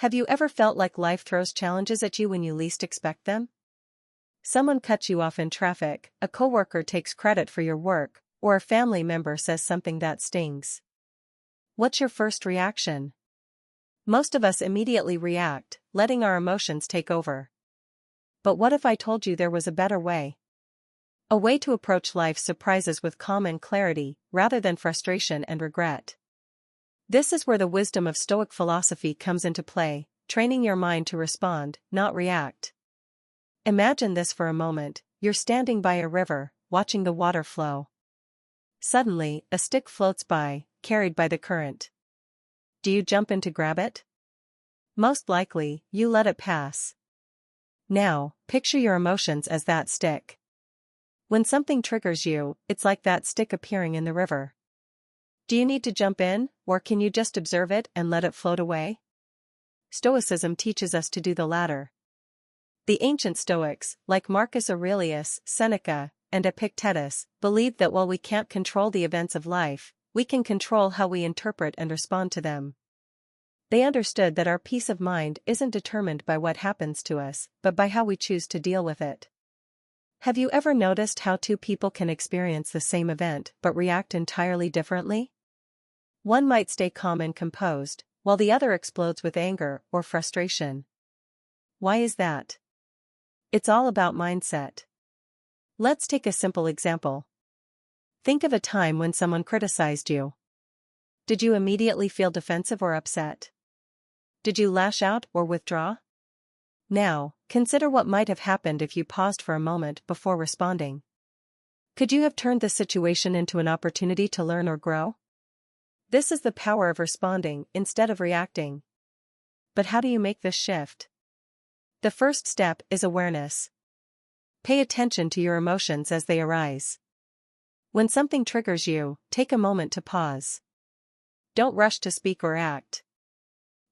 Have you ever felt like life throws challenges at you when you least expect them? Someone cuts you off in traffic, a coworker takes credit for your work, or a family member says something that stings. What's your first reaction? Most of us immediately react, letting our emotions take over. But what if I told you there was a better way? A way to approach life's surprises with calm and clarity, rather than frustration and regret. This is where the wisdom of Stoic philosophy comes into play, training your mind to respond, not react. Imagine this for a moment: you're standing by a river, watching the water flow. Suddenly, a stick floats by, carried by the current. Do you jump in to grab it? Most likely, you let it pass. Now, picture your emotions as that stick. When something triggers you, it's like that stick appearing in the river. Do you need to jump in, or can you just observe it and let it float away? Stoicism teaches us to do the latter. The ancient Stoics, like Marcus Aurelius, Seneca, and Epictetus, believed that while we can't control the events of life, we can control how we interpret and respond to them. They understood that our peace of mind isn't determined by what happens to us, but by how we choose to deal with it. Have you ever noticed how two people can experience the same event but react entirely differently? One might stay calm and composed, while the other explodes with anger or frustration. Why is that? It's all about mindset. Let's take a simple example. Think of a time when someone criticized you. Did you immediately feel defensive or upset? Did you lash out or withdraw? Now, consider what might have happened if you paused for a moment before responding. Could you have turned the situation into an opportunity to learn or grow? This is the power of responding instead of reacting. But how do you make this shift? The first step is awareness. Pay attention to your emotions as they arise. When something triggers you, take a moment to pause. Don't rush to speak or act.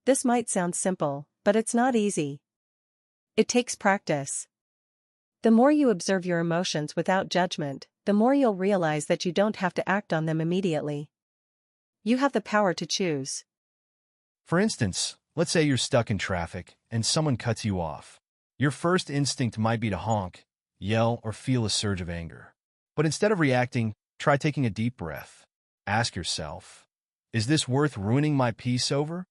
This might sound simple, but it's not easy. It takes practice. The more you observe your emotions without judgment, the more you'll realize that you don't have to act on them immediately. You have the power to choose. For instance, let's say you're stuck in traffic and someone cuts you off. Your first instinct might be to honk, yell, or feel a surge of anger. But instead of reacting, try taking a deep breath. Ask yourself, is this worth ruining my peace over?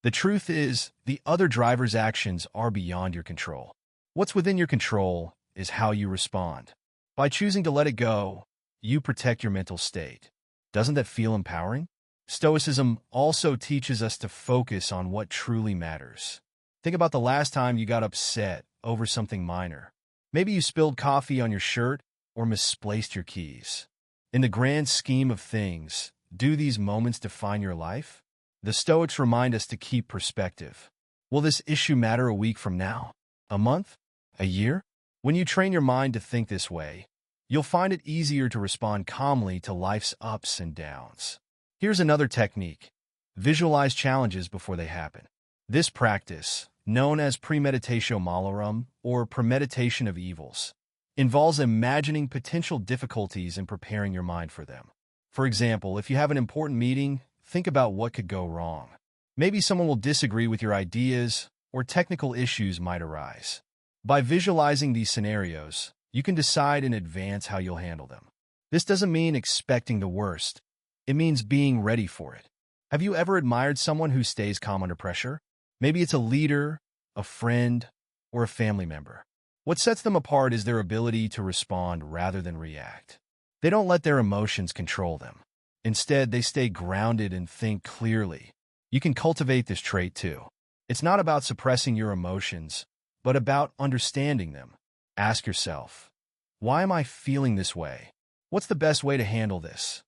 The truth is, the other driver's actions are beyond your control. What's within your control is how you respond. By choosing to let it go, you protect your mental state. Doesn't that feel empowering? Stoicism also teaches us to focus on what truly matters. Think about the last time you got upset over something minor. Maybe you spilled coffee on your shirt or misplaced your keys. In the grand scheme of things, do these moments define your life? The Stoics remind us to keep perspective. Will this issue matter a week from now? A month? A year? When you train your mind to think this way, you'll find it easier to respond calmly to life's ups and downs. Here's another technique. Visualize challenges before they happen. This practice, known as premeditatio malorum or premeditation of evils, involves imagining potential difficulties and preparing your mind for them. For example, if you have an important meeting, think about what could go wrong. Maybe someone will disagree with your ideas, or technical issues might arise. By visualizing these scenarios, you can decide in advance how you'll handle them. This doesn't mean expecting the worst. It means being ready for it. Have you ever admired someone who stays calm under pressure? Maybe it's a leader, a friend, or a family member. What sets them apart is their ability to respond rather than react. They don't let their emotions control them. Instead, they stay grounded and think clearly. You can cultivate this trait too. It's not about suppressing your emotions, but about understanding them. Ask yourself, why am I feeling this way? What's the best way to handle this?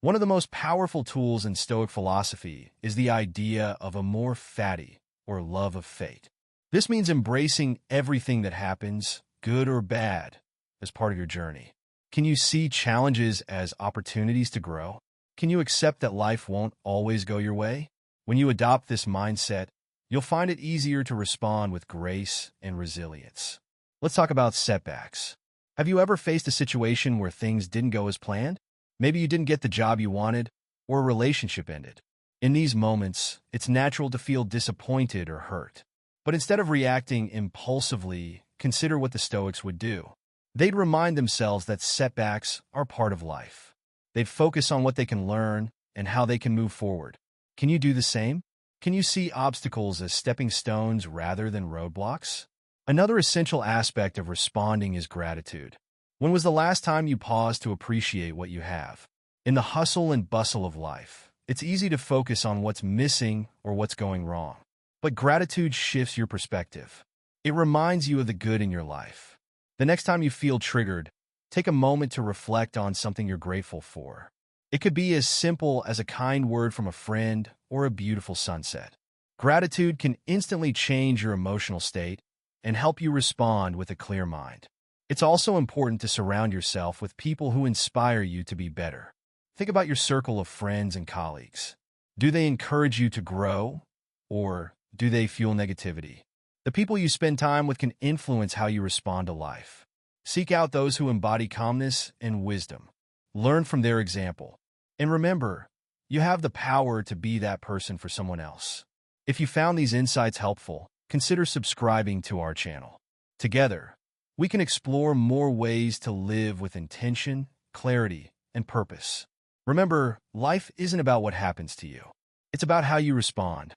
One of the most powerful tools in Stoic philosophy is the idea of amor fati, or love of fate. This means embracing everything that happens, good or bad, as part of your journey. Can you see challenges as opportunities to grow? Can you accept that life won't always go your way? When you adopt this mindset, you'll find it easier to respond with grace and resilience. Let's talk about setbacks. Have you ever faced a situation where things didn't go as planned? Maybe you didn't get the job you wanted, or a relationship ended. In these moments, it's natural to feel disappointed or hurt. But instead of reacting impulsively, consider what the Stoics would do. They'd remind themselves that setbacks are part of life. They'd focus on what they can learn and how they can move forward. Can you do the same? Can you see obstacles as stepping stones rather than roadblocks? Another essential aspect of responding is gratitude. When was the last time you paused to appreciate what you have? In the hustle and bustle of life, it's easy to focus on what's missing or what's going wrong. But gratitude shifts your perspective. It reminds you of the good in your life. The next time you feel triggered, take a moment to reflect on something you're grateful for. It could be as simple as a kind word from a friend or a beautiful sunset. Gratitude can instantly change your emotional state and help you respond with a clear mind. It's also important to surround yourself with people who inspire you to be better. Think about your circle of friends and colleagues. Do they encourage you to grow, or do they fuel negativity? The people you spend time with can influence how you respond to life. Seek out those who embody calmness and wisdom. Learn from their example. And remember, you have the power to be that person for someone else. If you found these insights helpful, consider subscribing to our channel. Together, we can explore more ways to live with intention, clarity, and purpose. Remember, life isn't about what happens to you. It's about how you respond.